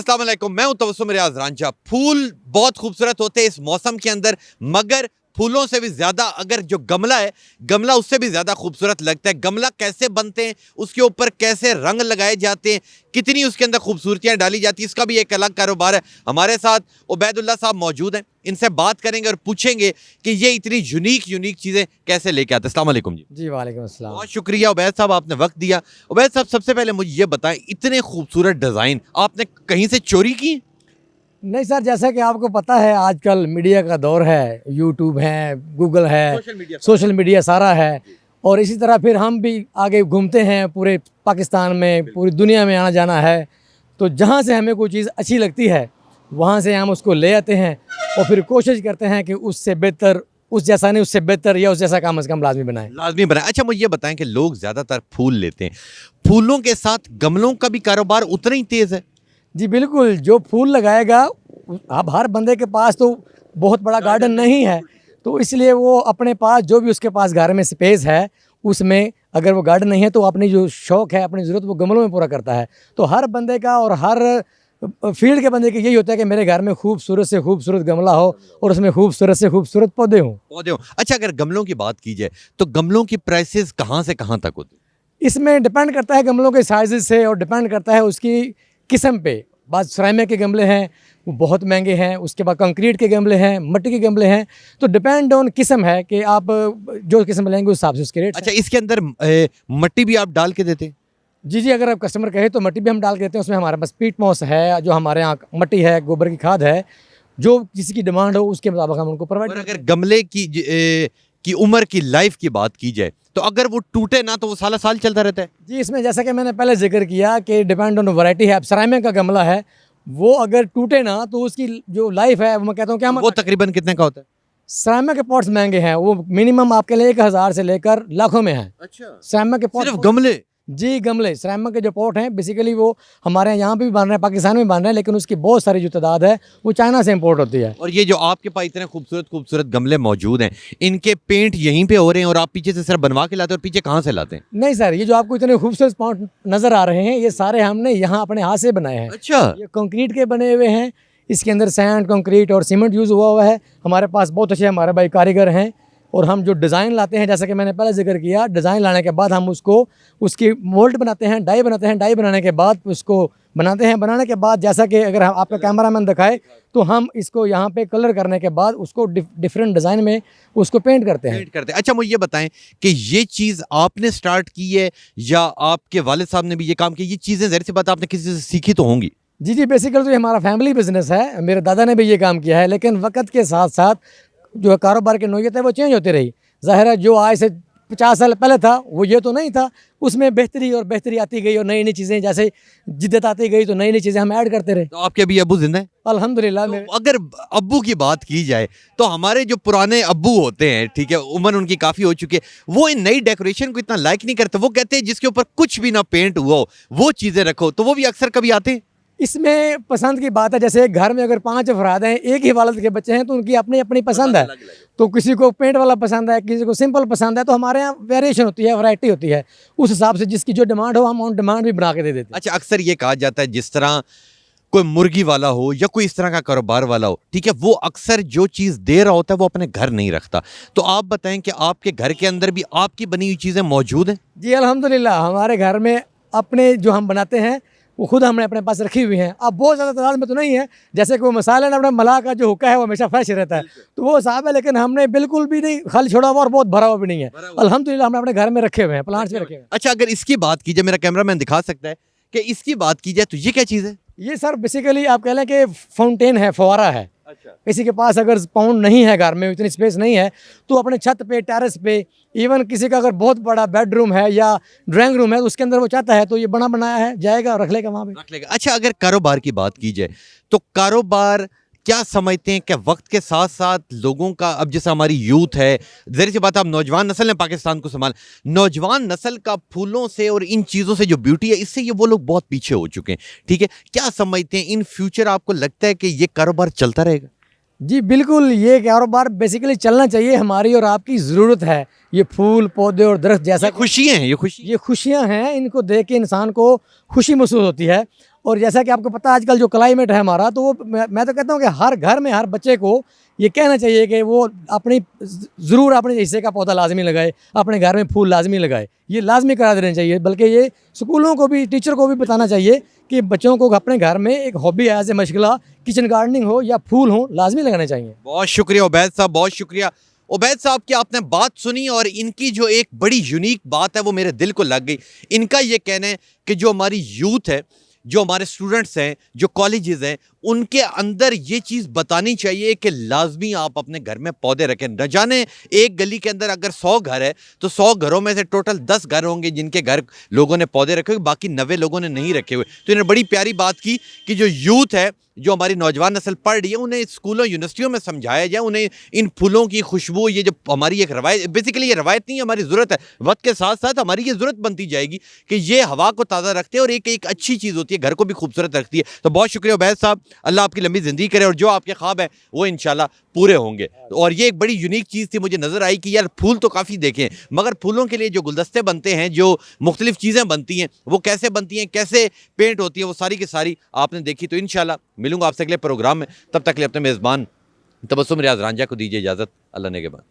अस्सलाम वालेकुम, मैं हूं तबस्सुम रियाज रांझा। फूल बहुत खूबसूरत होते हैं इस मौसम के अंदर, मगर फूलों से भी ज़्यादा अगर जो गमला है, गमला उससे भी ज़्यादा खूबसूरत लगता है। गमला कैसे बनते हैं, उसके ऊपर कैसे रंग लगाए जाते हैं, कितनी उसके अंदर खूबसूरतियाँ डाली जाती हैं, इसका भी एक अलग कारोबार है। हमारे साथ उबैदुल्लाह साहब मौजूद हैं, इनसे बात करेंगे और पूछेंगे कि ये इतनी यूनिक चीज़ें कैसे लेके आते हैं। अस्सलाम वालेकुम जी। जी वालेकुम अस्सलाम। बहुत शुक्रिया उबैद साहब, आपने वक्त दिया। उबैद साहब, सबसे पहले मुझे ये बताएं, इतने खूबसूरत डिज़ाइन आपने कहीं से चोरी की? नहीं सर, जैसा कि आपको पता है आजकल मीडिया का दौर है, यूट्यूब है, गूगल है, सोशल मीडिया सारा है। और इसी तरह फिर हम भी आगे घूमते हैं, पूरे पाकिस्तान में, पूरी दुनिया में आना जाना है। तो जहाँ से हमें कोई चीज़ अच्छी लगती है वहाँ से हम उसको ले आते हैं और फिर कोशिश करते हैं कि उससे बेहतर, उस जैसा नहीं उससे बेहतर या उस जैसा कम से कम लाजमी बनाएं। लाजमी बनाए। अच्छा, मुझे ये बताएं कि लोग ज़्यादातर फूल लेते हैं, फूलों के साथ गमलों का भी कारोबार उतना ही तेज़ है? जी बिल्कुल, जो फूल लगाएगा, अब हर बंदे के पास तो बहुत बड़ा गार्डन नहीं है, तो इसलिए वो अपने पास जो भी उसके पास घर में स्पेस है उसमें, अगर वो गार्डन नहीं है तो अपनी जो शौक़ है, अपनी ज़रूरत वो गमलों में पूरा करता है। तो हर बंदे का और हर फील्ड के बंदे की यही होता है कि मेरे घर में खूबसूरत से खूबसूरत गमला हो और उसमें खूबसूरत से खूबसूरत पौधे हों। अच्छा, अगर गमलों की बात की जाए तो गमलों की प्राइसेस कहाँ से कहाँ तक होती है? इसमें डिपेंड करता है गमलों के साइज़ से और डिपेंड करता है उसकी किस्म पे। बाद सिरेमिक के गमले हैं वो बहुत महंगे हैं, उसके बाद कंक्रीट के गमले हैं, मिट्टी के गमले हैं। तो डिपेंड ऑन किस्म है कि आप जो किस्म लेंगे उस हिसाब से उसके रेट। अच्छा, इसके अंदर मिट्टी भी आप डाल के देते हैं? जी जी, अगर आप कस्टमर कहे तो मिट्टी भी हम डाल के देते हैं। उसमें हमारे पास पीट मॉस है, जो हमारे यहाँ मिट्टी है, गोबर की खाद है, जो किसी की डिमांड हो उसके मुताबिक हम उनको प्रोवाइड। और अगर गमले की उम्र की लाइफ की बात की जाए तो अगर वो टूटे ना तो वो साल साल चलता रहता है? जी, इसमें जैसा कि मैंने पहले जिक्र किया कि डिपेंड ऑन वैरायटी है। अब सिरेमिक का गमला है, वो अगर टूटे ना तो उसकी जो लाइफ है, वो मैं कहता हूँ क्या, वो तकरीबन कितने का होता है? सिरेमिक के पॉट्स महंगे हैं, वो मिनिमम आपके लिए 1000 से लेकर लाखों में हैं। अच्छा, सिरेमिक के पॉट, सिर्फ गमले? जी गमले, सिरेमिक के जो पॉट हैं बेसिकली वो हमारे यहाँ पे भी बन रहे हैं, पाकिस्तान में बन रहे हैं, लेकिन उसकी बहुत सारी जो तादाद है वो चाइना से इम्पोर्ट होती है। और ये जो आपके पास इतने खूबसूरत गमले मौजूद हैं, इनके पेंट यहीं पे हो रहे हैं और आप पीछे से सिर्फ बनवा के लाते हैं, और पीछे कहाँ से लाते हैं? नहीं सर, ये जो आपको इतने खूबसूरत पॉट नज़र आ रहे हैं ये सारे हमने यहाँ अपने हाथ से बनाए हैं। अच्छा, ये कंक्रीट के बने हुए हैं, इसके अंदर सैंड, कंक्रीट और सीमेंट यूज़ हुआ है। हमारे पास बहुत अच्छे हमारे भाई कारीगर हैं, और हम जो डिज़ाइन लाते हैं, जैसा कि मैंने पहले जिक्र किया, डिज़ाइन लाने के बाद हम उसको उसकी मोल्ड बनाते हैं, डाई बनाते हैं, डाई बनाने के बाद उसको बनाते हैं। बनाने के बाद जैसा कि अगर हम आपका कैमरामैन दिखाए तो हम इसको यहाँ पे कलर करने के बाद उसको डिफरेंट डिज़ाइन में उसको पेंट करते हैं। अच्छा, मुझे ये बताएं कि ये चीज़ आपने स्टार्ट की है या आपके वालिद साहब ने भी ये काम किया? ये चीज़ें ज़ाहिर सी बात आपने किसी से सीखी तो होंगी? जी जी, बेसिकली तो ये हमारा फैमिली बिजनेस है, मेरे दादा ने भी ये काम किया है, लेकिन वक्त के साथ साथ जो कारोबार की नोयत है वो चेंज होती रही। ज़ाहिर है जो आज से 50 साल पहले था वो ये तो नहीं था, उसमें बेहतरी और बेहतरी आती गई और नई नई चीज़ें जैसे जिद्दत आती गई तो नई नई चीज़ें हम ऐड करते रहे। तो आपके अभी अब्बू जिंदा है? अल्हम्दुलिल्लाह। तो अगर अब्बू की बात की जाए तो हमारे जो पुराने अब्बू होते हैं, ठीक है, उम्र उनकी काफ़ी हो चुकी है, वो इन नई डेकोरेशन को इतना लाइक नहीं करते। वो कहते हैं जिसके ऊपर कुछ भी ना पेंट हुआ हो वो चीज़ें रखो, तो वो भी अक्सर कभी आते हैं। इसमें पसंद की बात है, जैसे एक घर में अगर 5 अफराद हैं, एक ही वालिद के बच्चे हैं, तो उनकी अपनी अपनी पसंद है। तो किसी को पेंट वाला पसंद है, किसी को सिंपल पसंद है, तो हमारे यहाँ वेरिएशन होती है, वैरायटी होती है। उस हिसाब से जिसकी जो डिमांड हो हम ऑन डिमांड भी बना के दे देते हैं। अच्छा, अक्सर ये कहा जाता है जिस तरह कोई मुर्गी वाला हो या कोई इस तरह का कारोबार वाला हो, ठीक है, वो अक्सर जो चीज़ दे रहा होता है वो अपने घर नहीं रखता। तो आप बताएं कि आपके घर के अंदर भी आपकी बनी हुई चीज़ें मौजूद हैं? जी अल्हम्दुलिल्लाह, हमारे घर में अपने जो हम बनाते हैं वो खुद हमने अपने पास रखी हुई हैं। अब बहुत ज़्यादा तादाद में तो नहीं है, जैसे कि वो मसाले ना, अपना मला का जो हुक्का है वो हमेशा फ्रेश रहता है, तो वो साहब है, लेकिन हमने बिल्कुल भी नहीं खाली छोड़ा हुआ और बहुत भरा हुआ भी नहीं है। अल्हम्दुलिल्लाह हमने अपने घर में रखे हुए हैं, प्लांट्स में रखे हुए हैं। अच्छा, अगर इसकी बात की जाए, मेरा कैमरामैन दिखा सकता है कि इसकी बात की जाए तो ये क्या चीज़ है? ये सर बेसिकली आप कह लें कि फाउंटेन है, फव्वारा है। अच्छा, किसी के पास अगर पाउंड नहीं है, घर में इतनी स्पेस नहीं है, तो अपने छत पे, टेरेस पे, इवन किसी का अगर बहुत बड़ा बेडरूम है या ड्राइंग रूम है तो उसके अंदर वो चाहता है तो ये बना बनाया है, जाएगा और रख लेगा वहाँ पे। रख लेगा। अच्छा, अगर कारोबार की बात की जाए तो कारोबार क्या समझते हैं कि वक्त के साथ साथ लोगों का, अब जैसे हमारी यूथ है, ज़ाहिर सी बात है, अब नौजवान नस्ल ने पाकिस्तान को संभाल, नौजवान नस्ल का फूलों से और इन चीज़ों से जो ब्यूटी है इससे ये वो लोग बहुत पीछे हो चुके हैं, ठीक है, क्या समझते हैं इन फ्यूचर आपको लगता है कि ये कारोबार चलता रहेगा? जी बिल्कुल, ये कारोबार बेसिकली चलना चाहिए, हमारी और आपकी ज़रूरत है। ये फूल, पौधे और दरख्त जैसा खुशियाँ हैं, ये खुशी, ये खुशियाँ हैं, इनको देख के इंसान को खुशी महसूस होती है। और जैसा कि आपको पता है आजकल जो क्लाइमेट है हमारा, तो वो मैं तो कहता हूँ कि हर घर में हर बच्चे को ये कहना चाहिए कि वो अपनी ज़रूर अपने हिस्से का पौधा लाजमी लगाए, अपने घर में फूल लाजमी लगाए, ये लाजमी करा देना चाहिए। बल्कि ये स्कूलों को भी, टीचर को भी बताना चाहिए कि बच्चों को अपने घर में एक हॉबी एज ए मशगला, किचन गार्डनिंग हो या फूल हो, लाजमी लगाने चाहिए। बहुत शुक्रिया उबैद साहब, बहुत शुक्रिया उबैद साहब की आपने बात सुनी और इनकी जो एक बड़ी यूनिक बात है वो मेरे दिल को लग गई। इनका ये कहना है कि जो हमारी यूथ है, जो हमारे स्टूडेंट्स हैं, जो कॉलेजेस हैं, उनके अंदर ये चीज़ बतानी चाहिए कि लाजमी आप अपने घर में पौधे रखें। न जाने एक गली के अंदर अगर 100 घर है तो 100 घरों में से टोटल 10 घर होंगे जिनके घर लोगों ने पौधे रखे हुए, बाकी 90 लोगों ने नहीं रखे हुए। तो इन्होंने बड़ी प्यारी बात की कि जो यूथ है, जो हमारी नौजवान नस्ल पढ़ रही है, उन्हें स्कूलों यूनिवर्सिटियों में समझाया जाए, उन्हें इन फूलों की खुशबू, ये जो हमारी एक रवायत, बेसिकली ये रवायत नहीं, हमारी ज़रूरत है, वक्त के साथ साथ हमारी ये ज़रूरत बनती जाएगी कि ये हवा को ताज़ा रखते हैं और एक अच्छी चीज़ होती है, घर को भी खूबसूरत रखती है। तो बहुत शुक्रिया उबैद साहब, अल्लाह आपकी लंबी ज़िंदगी करे और जो आपके ख्वाब है वो इंशाल्लाह पूरे होंगे। और ये एक बड़ी यूनिक चीज़ थी, मुझे नज़र आई कि यार फूल तो काफ़ी देखे हैं, मगर फूलों के लिए जो गुलदस्ते बनते हैं, जो मुख्तलिफ चीज़ें बनती हैं, वो कैसे बनती हैं, कैसे पेंट होती है, वो सारी की सारी आपने देखी। तो इंशाल्लाह मिलूंगा आपसे अगले प्रोग्राम में, तब तक के लिए अपने मेज़बान तबस्सुम रियाज रांझा को दीजिए इजाज़त। अल्लाह ने के बाद।